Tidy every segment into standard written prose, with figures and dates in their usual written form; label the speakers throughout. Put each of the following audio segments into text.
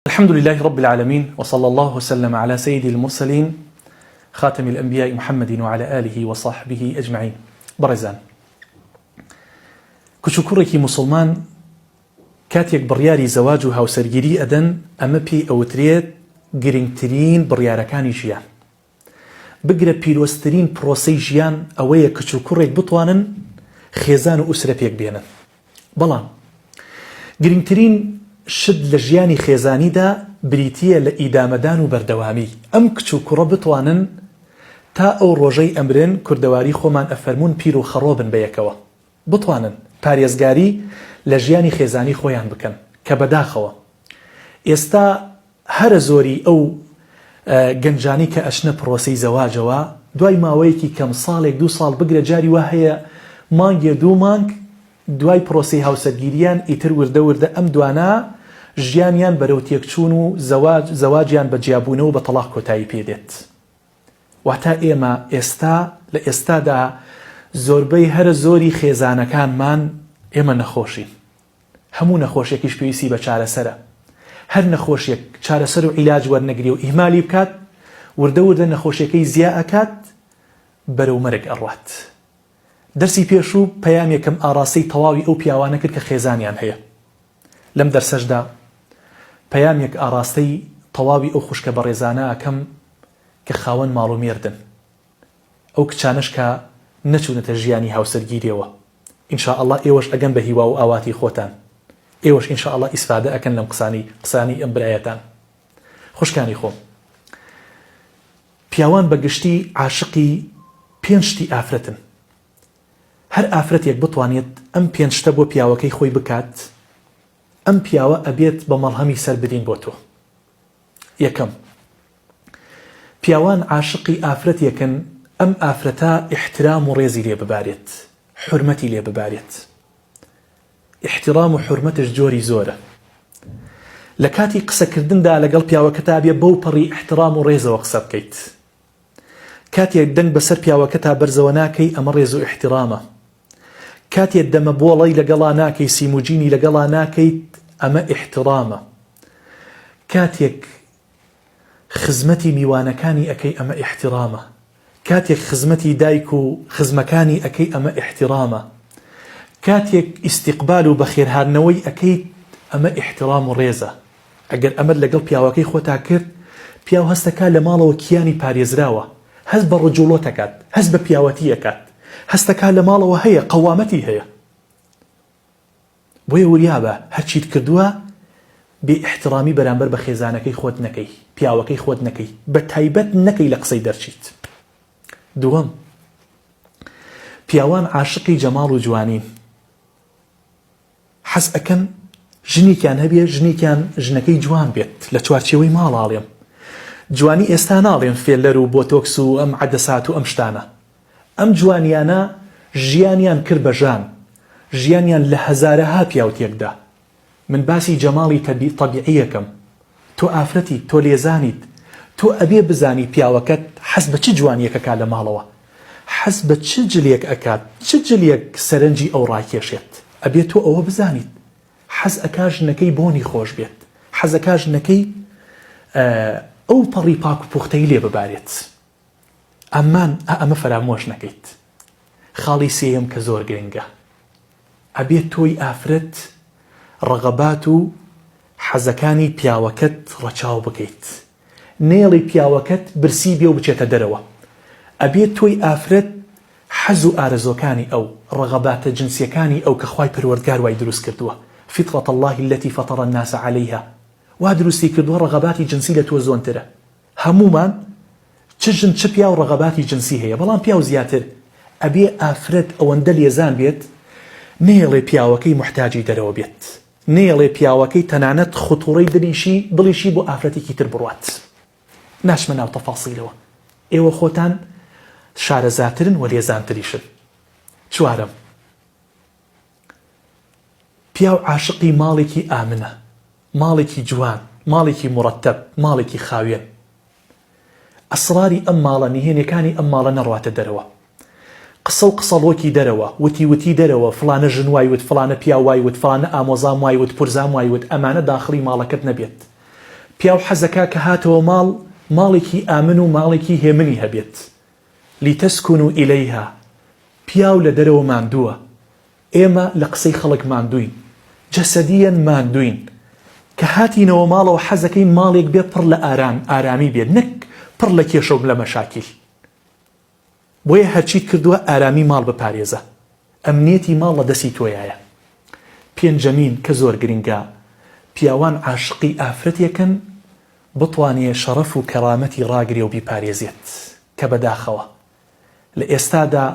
Speaker 1: الحمد لله رب العالمين، وصلى الله وسلم على سيد المرسلين خاتم الأنبياء محمد وعلى آله وصحبه أجمعين. برزان كشكرك مسلمان كاتيك برياري زواج و هاوسەرگیری أدن أما بي أوتريت گرنگترین بڕیارەکانی ژیان. بگرە پیرۆزترین پرۆسەی ژیان ئەوەیە کچوکوڕێک بتوانن خێزان و ئوسرە پێک بێنن. بەڵام گرنگترین شت لە ژیانی خێزانیدا بریتیە لە ئیدامەدان و بەردەوامی. ئەم کچوکوڕە بتوانن تا ئەو ڕۆژەی ئەمرن کوردەواری خۆمان ئەفەرمون پیر و خەڕۆ بن بەیەکەوە، بتوانن پارێزگاری لە ژیانی خێزانی خۆیان بکەن کە بەداخەوە ئێستا هەرە زۆری ئەو گەنجانی کە ئەشنە پرۆسەی زەواجەوە دوای ماوەیەکی کەم ساڵێک دو ساڵ بگرە جاری وا هەیە مانگێ دوو مانگ دوای پرۆسەی هاوسەرگیریان ئیتر وردە ئەم دوانە ژیانیان بەرەو تێکچوون و زەواجیان بە جیابوونەوە و بە تەلاق کۆتایی پێدێت. واتە ئێمە ئێستا لە ئێستادا زۆربەی هەرە زۆری خێزانەکانمان ئێمە نەخۆشین. هەموو نەخۆشیێکیش پێویستی بە چارەسەرە. هەر نەخۆشیێک چارەسەر و عیلاج وەرنەگری و ئیهمالی بکات وردە نەخۆشیەکەی زیا ئەکات بەرەو مەرگ ئەڕوات. دەرسی پێشوو پەیامێکم ئاراستەی تەواوی ئەو پیاوانە کرد کە خێزانیان هەیە. لەم دەرسەشدا پەیامێک ئاراستەی تەواوی ئەو خوشکە بەڕێزانە ئەکەم کە خاوەن ماڵ و مێردن، ئەو کچانش کە نەچوونەتە ژیانی هاوسەرگیریەوە. ئینشاءالله ئێوەش ئەگەن بە هیوا و ئاواتی خۆتان، ئێوەش ئینشاءالله ئیسفادە ئەکەن لەم قسانی ئەم برایەتان. خوشکانی خۆم، پیاوان بەگشتی عاشقی پێنج شتی ئافرەتن. هەر ئافرەتێک بتوانێت ئەم پێنج شتە بۆ پیاوەکەی خۆی بکات، ئەم پیاوە ئەبێت بە مەڵهەمی سەر بدین بۆ تۆ. یەکەم، پیاوان عاشقی ئافرەتێکن ئەم ئافرەتە احترام و ڕێزی لێ ببارێت، حورمەتی لێ ببارێت. احترام و حورمەتش جۆری زۆرە. لە کاتی قسەکردندا لەگەڵ پیاوەکەتا بێ بەو پەڕی احترام و ڕێزەوە قسە بکەیت. کاتێک دەنگ بەسەر پیاوەکەتا بەرزەوە ناکەی ئەمە ڕێز و احترامە. کاتێک دەمە بۆڵەی لەگەڵا ناکەی سیموجینی لەگەڵا ناکەیت ئەمە احترامە. کاتێک خزمەتی میوانەکانی ئەەکەی ئەمە احترامە. کاتێک خزمەتی دایک و خزمەکانی ئەەکەی ئەمە احترامە. کاتێک ئیستیقبال و بەخێرهاتنەوەی ئەەکەیت ئەمە احترام و ڕێزە. ئەگەر ئەمە لەگەڵ پیاوەکەی خۆتا کرد، پیاو هەستەکە لە ماڵەوە کیانی پارێزراوە، هەست بە ڕجوڵۆ ئەکات، هەست بە پیاوەتی ئەکات، هەستەکە لە ماڵەوە هەیە، قەوامەتی هەیە. بۆیە وریابە هەرچیت کردووە بێ احترامی بەرامبەر بە خێزانەکەی خۆت نەکەی، پیاوەکەی خۆت نەکەی، بە تایبەت نەکەی لە قسەی دەرچیت. دووەم، پیاوان عاشقی جەماڵ و جوانین. حەز ئەکەن ژنێکیان هەبێ، ژنێکیان ژنەکەی جوان بێت. لە چوارچێوەی ماڵاڵێم جوانی ئێستا ناڵێن فێلەر و بۆتۆکس و ئەم عەدەسات و ئەم شتانە. ئەم جوانیانە ژیانیان کرد بە ژان، ژیانیان لە هەزارەها پیاو تێکدا. من باسی جەماڵی تەبیعیەکەم. تۆ ئافرەتی، تۆ لێزانیت، تۆ ئەبێ بزانی پیاوەکەت حەز بە چ جوانیەکەکات لە ماڵەوە، حەز بە چ جلێک ئەکات، چ جلێک سەرنجی ئەو ڕاکێشێت. ئەبێ تۆ ئەوە بزانیت. حەز ئەکا ژنەکەی بۆنی خۆش بێت، حەز ئەکا ژنەکەی ئەو پەڕی پاک و پوختەی لێ ببارێت. ئەمە فەرامۆش نەکەیت. خاڵی سێیەم کە زۆر گرنگە، ئەبێت تۆی ئافرەت ڕەغەبات و حەزەکانی پیاوەکەت ڕەچاو بکەیت. نێڵی پیاوەکەت برسی بێ و بچێتە دەرەوە. ئەبێت تۆی ئافرەت حەز و ئارەزۆکانی ئەو ڕەغەباتە جنسیەکانی ئەو کە خوای پەروەردگار وای دروست کردووە، فطرة الله التي فطر الناس عليها، وا دروستی کردووە ڕەغەباتی جنسی لە تۆ زۆنترە. هەمومان چ ژن چ پیا و ڕەغەباتی جنسی هەیە، بەڵام پیاو زیاتر. ئەبێ ئافرەت ئەوەندە لێزان بێت نێڵێ پیاوەکەی محتاجی دەرەوە بێت، نێڵێ پیاوەکەی تەنانەت خوتوڕەی دڵیشی بۆ ئافرەتێکی تر بڕوات. ناشمە ناو تەفاسیلەوە، ئێوە خۆتان شارەزاترن و لێزانتریشن. چوارەم، پیاو عاشقی ماڵێکی ئامنە، ماڵێکی جوان، ماڵێکی مڕەتەب، ماڵێکی خاوێن. ئەسراری ئەم ماڵە نهێنیەکانی ئەم ماڵە نەڕواتە دەرەوە. قسە و قسەڵۆکی دەرەوە، وتی دەرەوە، فلانە ژن وایوت، فلانە پیا وایوت، فلانە ئامۆزام وایوت، پورزام وایوت، ئەمانە داخڵی ماڵەکەت نەبێت. پیاو حەزەکە کە هاتەوە ماڵێکی ئامن و ماڵێکی هێمنی هەبێت. لیتەسکونوا ئیلەیها، پیاو لە دەرەوە ماندووە، ئێمە لە قسەی خەڵک ماندووین، جەسەدیەن ماندووین، کە هاتینەوە ماڵەوە حەزەکەی ماڵێک بێ پڕ لە ئارامی بێت، نەک پڕ لە کێشە و لە مەشاکیل. بۆیە هەرچیت کردووە ئارامی ماڵ بپارێزە، ئەمنیەتی ماڵ لە دەستی تۆیایە. پێنجەمین کە زۆر گرنگە، پیاوان عاشقی ئافرەتێکن بتوانێ شەڕەف و کەرامەتی ڕاگرێ و بیپارێزێت کە بەداخەوە. لە ئێستادا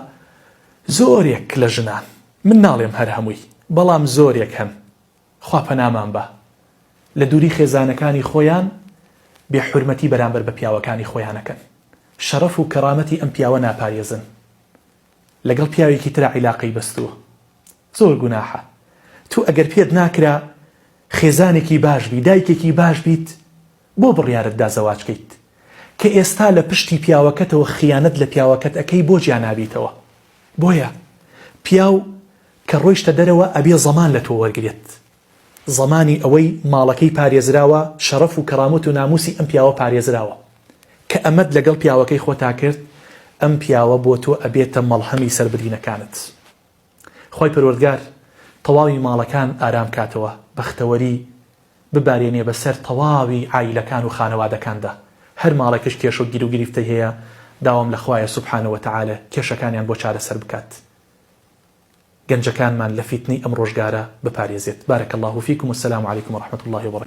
Speaker 1: زۆرێک لە ژنان، من ناڵێم هەر هەمووی، بەڵام زۆرێک هەن، خوا پەنامان بە، لە دووری خێزانەکانی خۆیان بێحورمەتی بەرامبەر بە پیاوەکانی خۆیانەکەن، شەرەف و کەرامەتی ئەم پیاوە ناپارێزن، لەگەڵ پیاوێکی ترا عیلاقەی بەستووە. زۆر گوناحە. تو ئەگەر پێت ناکرا خێزانێکی باش بی، دایکێکی باش بیت، بۆ بڕیارتدا زەواجکەیت کە ئێستا لە پشتی پیاوەکەتەوە خیانەت لە پیاوەکەت ئەەکەی بۆ گیان نابیتەوە. بۆیە پیاو کە ڕۆیشتە دەرەوە ئەبێ زەمان لە تۆ وەرگێت، زەمانی ئەوەی ماڵەکەی پارێزراوە، شەرەف و کەرامەت و ناموسی ئەم پیاوە پارێزراوە، کە ئەمەد لەگەڵ پیاوەکەی خۆتا کرد، ئەم پیاوە بۆ تۆ ئەبێتە مەڵهەمی سەربردینەکانت. خۆی پەروەردگار تەواوی ماڵەکان ئارام کاتەوە، بەختەوەری ببارێنێ بەسەر تەواوی عائیلەکان و خانەوادەکاندا. هەر ماڵێکش کێش و گیر و گریفتە هەیە، داوام لە خوایە سوبحانەوە وتەعالە کێشەکانیان بۆ چارەسەر بکات، گەنجەکانمان لە فیتنەی ئەم ڕۆژگارە بپارێزێت. بارەک الله فیکم، والسلام علیکم ورحمة الله وبرکاته.